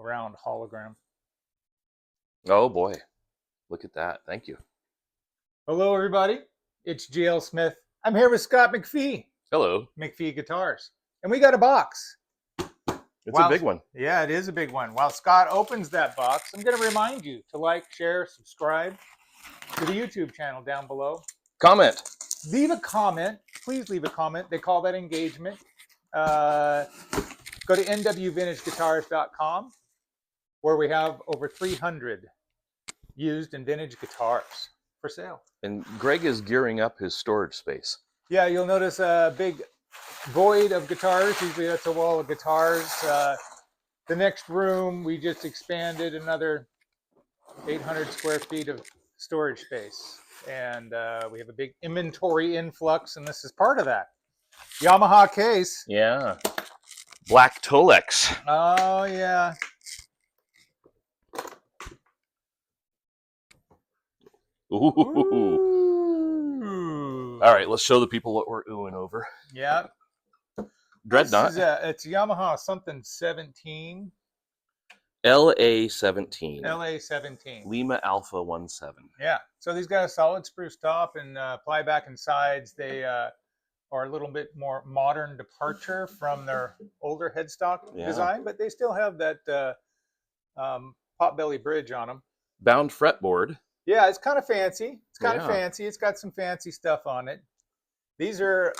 round hologram. Oh boy, look at that. Thank you. Hello, everybody. It's GL Smith. I'm here with Scott McPhee, Hello. McPhee Guitars. And we got a box. It's a big one. Yeah, it is a big one. While Scott opens that box, I'm going to remind you to like, share, subscribe to the YouTube channel down below. Comment. Leave a comment. Please leave a comment. They call that engagement. Go to nwvintageguitars.com, where we have over 300 used and vintage guitars for sale. And Greg is gearing up his storage space. Yeah, you'll notice a big void of guitars. Usually that's a wall of guitars. The next room, we just expanded another 800 square feet of storage space. And we have a big inventory influx, and this is part of that. Yamaha case. Yeah. Black Tolex. Oh, yeah. Ooh. Ooh. All right, let's show the people what we're oohing over. Yeah. Dreadnought. It's Yamaha something 17. LA-17. LA-17. Lima Alpha 17. Yeah. So these got a solid spruce top and ply back and sides. They are a little bit more modern departure from their older headstock design, but they still have that potbelly bridge on them. Bound fretboard. Yeah, it's kind of fancy. It's kind of fancy. It's got some fancy stuff on it. These are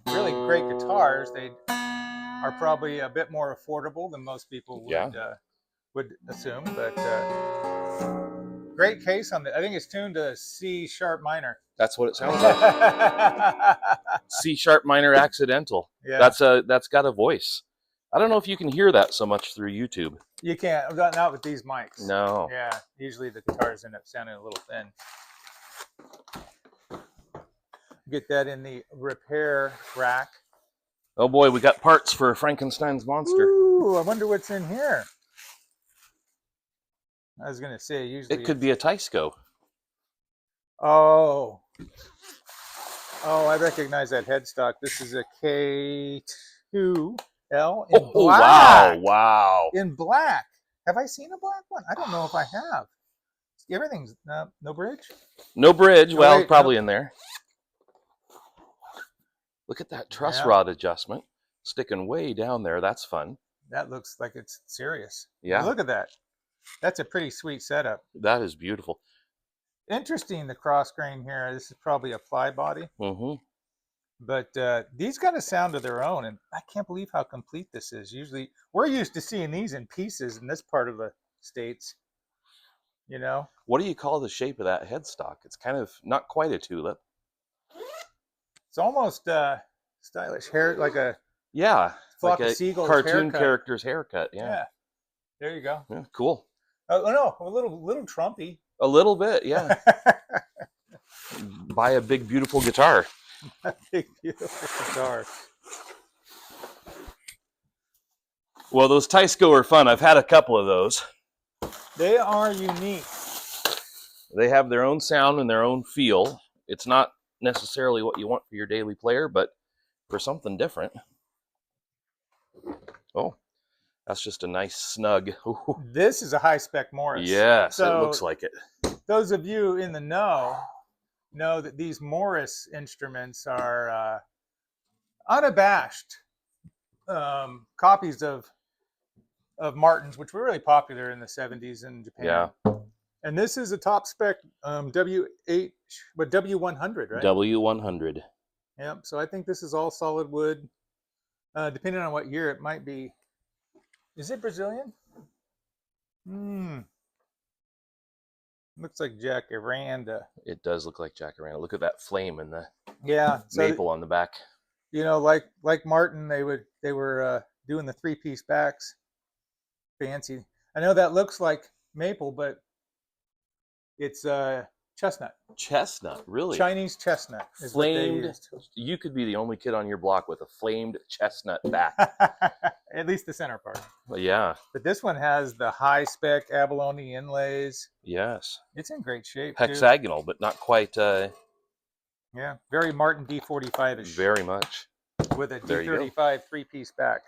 really great guitars. They are probably a bit more affordable than most people would assume, but great case on the. I think it's tuned to C sharp minor. That's what it sounds like. C sharp minor accidental. Yeah, that's got a voice. I don't know if you can hear that so much through YouTube. You can't. Not with these mics. No. Yeah, usually the guitars end up sounding a little thin. Get that in the repair rack. Oh boy, we got parts for Frankenstein's monster. Ooh, I wonder what's in here. I was gonna say usually it could be a Teisco. Oh, I recognize that headstock. This is a K2L in black. Wow! In black. Have I seen a black one? I don't know if I have. Everything's no bridge. No bridge. Well, wait, probably in there. Look at that truss rod adjustment sticking way down there. That's fun. That looks like it's serious. Yeah. Look at that. That's a pretty sweet setup. That is beautiful. Interesting, the cross grain here. This is probably a ply body. Mm-hmm. But these got a sound of their own, and I can't believe how complete this is. Usually, we're used to seeing these in pieces in this part of the States. You know? What do you call the shape of that headstock? It's kind of not quite a tulip. It's almost stylish hair, like a like a seagull's cartoon haircut. character's haircut. Yeah. There you go. Yeah, cool. Oh no, a little Trumpy. A little bit, yeah. Buy a big beautiful guitar. A big beautiful guitar. Well, those Teisco are fun. I've had a couple of those. They are unique. They have their own sound and their own feel. It's not necessarily what you want for your daily player, but for something different. Oh, that's just a nice snug. This is a high spec Morris. Yes, so it looks like it. Those of you in the know that these Morris instruments are unabashed copies of Martins, which were really popular in the 70s in Japan. Yeah. And this is a top spec W100, right? W100. Yep. So I think this is all solid wood. Depending on what year it might be. Is it Brazilian? Looks like Jacaranda. It does look like Jacaranda. Look at that flame and the so, maple on the back. You know, like Martin, they were doing the 3-piece backs. Fancy. I know that looks like maple, but it's chestnut. Chestnut, really? Chinese chestnut is flamed. What they used. You could be the only kid on your block with a flamed chestnut back. At least the center part. Well, yeah. But this one has the high spec abalone inlays. Yes. It's in great shape. Hexagonal, but not quite. Yeah, very Martin D45-ish. Very much. With a D35 3-piece back.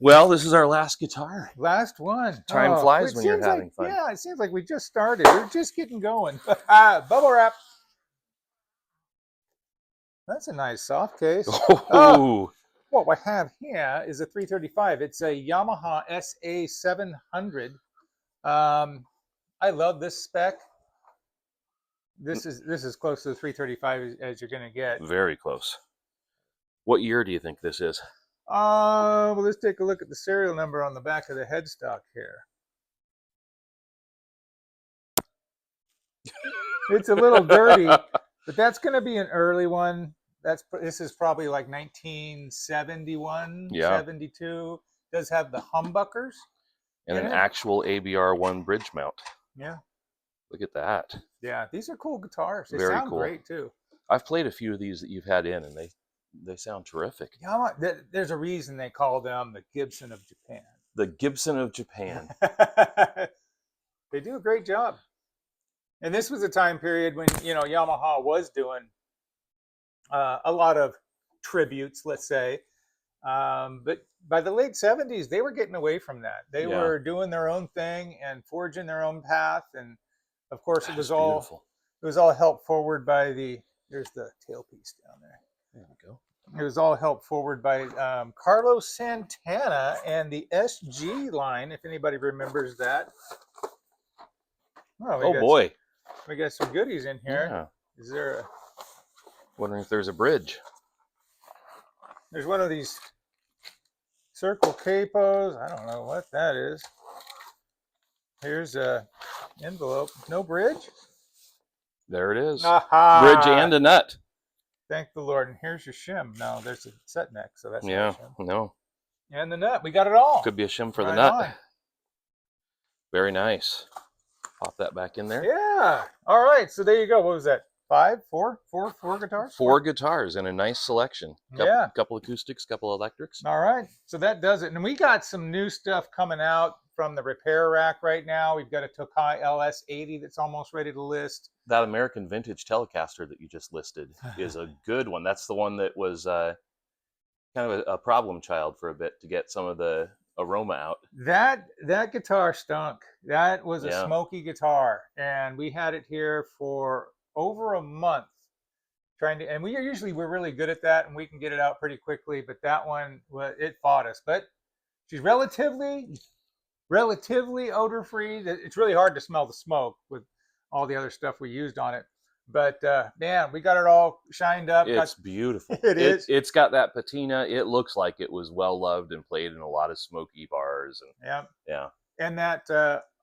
Well, this is our last guitar. Last one. Time flies it when you're seems having like, fun. Yeah, it seems like we just started. We're just getting going. Bubble wrap. That's a nice soft case. Oh, What we have here is a 335. It's a Yamaha SA700. I love this spec. This is close to the 335 as you're going to get. very close. What year do you think this is? Well, let's take a look at the serial number on the back of the headstock here. It's a little dirty, but that's going to be an early one. This is probably like 1971, Yeah. 72. Does have the humbuckers And in an it. actual ABR1 bridge mount. Yeah. Look at that. Yeah, these are cool guitars. They Very sound cool. great too. I've played a few of these that you've had in, and they sound terrific. Yamaha, there's a reason they call them the Gibson of Japan. The Gibson of Japan. They do a great job. And this was a time period when, Yamaha was doing a lot of tributes, let's say. But by the late 70s, they were getting away from that. They were doing their own thing and forging their own path. And of course, it was all helped forward by here's the tailpiece down there. There we go. It was all helped forward by Carlos Santana and the SG line, if anybody remembers that. Oh boy. We got some goodies in here. Yeah. Is there a... Wondering if there's a bridge. There's one of these circle capos. I don't know what that is. Here's a envelope. No bridge? There it is. Aha! Bridge and a nut. Thank the Lord. And here's your shim. No, there's a set neck, so that's Yeah, not a shim. no. And the nut. We got it all. Could be a shim for the Right nut. on. Very nice. Pop that back in there. Yeah. All right. So there you go. What was that? Four guitars? Four guitars and a nice selection. Yeah. Couple acoustics, couple electrics. All right. So that does it. And we got some new stuff coming out from the repair rack right now. We've got a Tokai LS80 that's almost ready to list. That American Vintage Telecaster that you just listed is a good one. That's the one that was kind of a problem child for a bit to get some of the aroma out. That guitar stunk. That was a Yeah. smoky guitar. And we had it here for over a month and we're really good at that and we can get it out pretty quickly, but that one, it fought us. But she's relatively odor free. It's really hard to smell the smoke with all the other stuff we used on it. But man, we got it all shined up. It's beautiful. It is. It's got that patina. It looks like it was well loved and played in a lot of smoky bars. And yeah. And that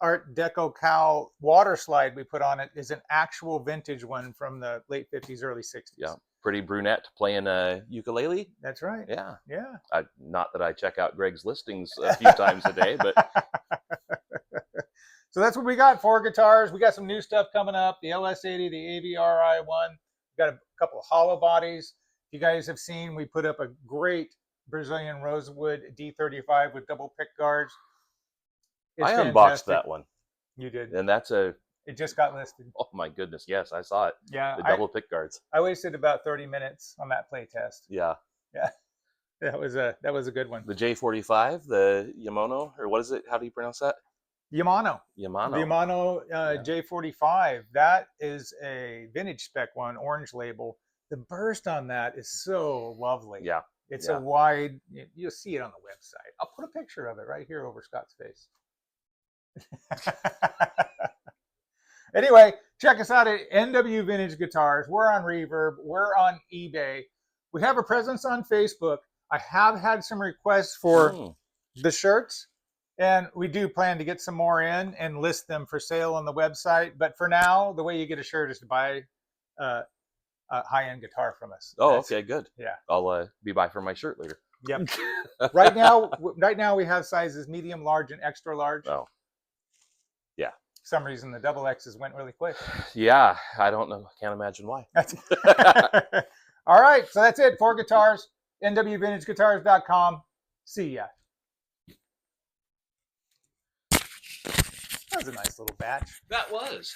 Art Deco cowl water slide we put on it is an actual vintage one from the late 50s, early 60s. Yeah. Pretty brunette playing a ukulele. That's right. Yeah. Yeah. Not that I check out Greg's listings a few times a day, but. So that's what we got. 4 guitars. We got some new stuff coming up. The LS80, the AVRI one. We got a couple of hollow bodies. You guys have seen, we put up a great Brazilian rosewood D35 with double pick guards. It's I fantastic. unboxed that one. You did. And that's It just got listed. oh my goodness. Yes, I saw it. Yeah. The double pick guards. I wasted about 30 minutes on that play test. Yeah. Yeah. That was a good one. The J45, the Yamaha, or what is it? How do you pronounce that? Yamaha. Yamaha. The Yamaha J45. That is a vintage spec one, orange label. The burst on that is so lovely. Yeah. It's a wide, you'll see it on the website. I'll put a picture of it right here over Scott's face. Anyway, check us out at NW Vintage Guitars. We're on Reverb. We're on eBay. We have a presence on Facebook. I have had some requests for the shirts, and we do plan to get some more in and list them for sale on the website. But for now, the way you get a shirt is to buy a high-end guitar from us. Oh, okay, good. Yeah. I'll be by for my shirt later. Yep. Right now we have sizes medium, large, and extra large. Oh. Yeah. For some reason the double X's went really quick. Yeah, I don't know. Can't imagine why. All right, so that's it. 4 guitars, nwvintageguitars.com. See ya. That was a nice little batch. That was.